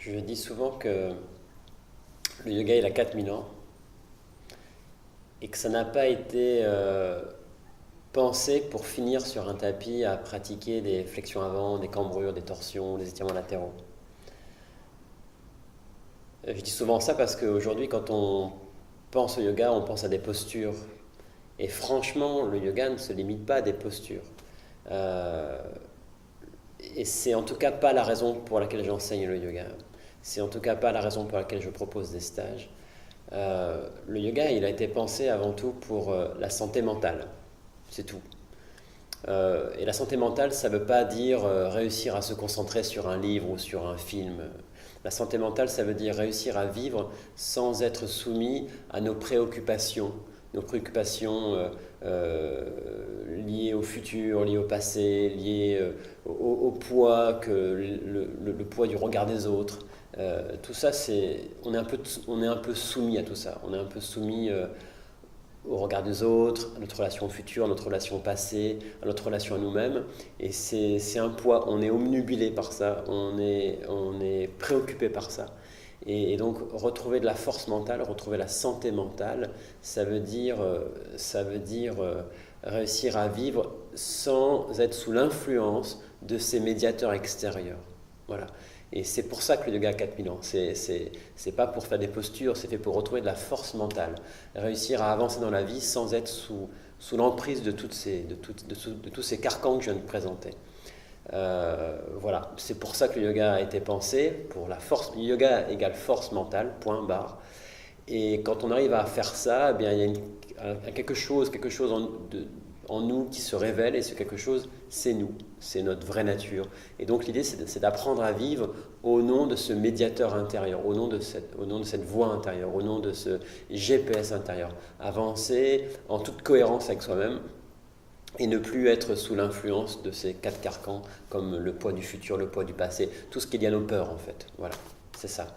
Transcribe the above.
Je dis souvent que le yoga il a 4000 ans et que ça n'a pas été pensé pour finir sur un tapis à pratiquer des flexions avant, des cambrures, des torsions, des étirements latéraux. Je dis souvent ça parce qu'aujourd'hui, quand on pense au yoga, on pense à des postures. Et franchement, le yoga ne se limite pas à des postures. Euh, et c'est en tout cas pas la raison pour laquelle j'enseigne le yoga. C'est en tout cas pas la raison pour laquelle je propose des stages. Le yoga, il a été pensé avant tout pour la santé mentale. C'est tout. Et la santé mentale, ça ne veut pas dire réussir à se concentrer sur un livre ou sur un film. La santé mentale, ça veut dire réussir à vivre sans être soumis à nos préoccupations liées au futur, liées au passé, liées au poids, le poids du regard des autres. Tout ça, on est un peu soumis à tout ça. On est un peu soumis au regard des autres, à notre relation au futur, à notre relation au passé, à notre relation à nous-mêmes. Et c'est un poids, on est omnubilé par ça, on est préoccupé par ça. Et donc retrouver de la force mentale, retrouver la santé mentale, ça veut dire réussir à vivre sans être sous l'influence de ces médiateurs extérieurs. Voilà. Et c'est pour ça que le yoga a 4000 ans. C'est pas pour faire des postures, c'est fait pour retrouver de la force mentale. Réussir à avancer dans la vie sans être sous l'emprise de tous ces carcans que je viens de présenter. Voilà, c'est pour ça que le yoga a été pensé, pour la force. Yoga égale force mentale, point barre. Et quand on arrive à faire ça, eh bien, il y a quelque chose en nous qui se révèle, et ce quelque chose, c'est nous, c'est notre vraie nature. Et donc l'idée, c'est d'apprendre à vivre au nom de ce médiateur intérieur, au nom de cette voix intérieure, au nom de ce GPS intérieur. Avancer en toute cohérence avec soi-même et ne plus être sous l'influence de ces quatre carcans comme le poids du futur, le poids du passé, tout ce qui est lié à nos peurs en fait. Voilà, c'est ça.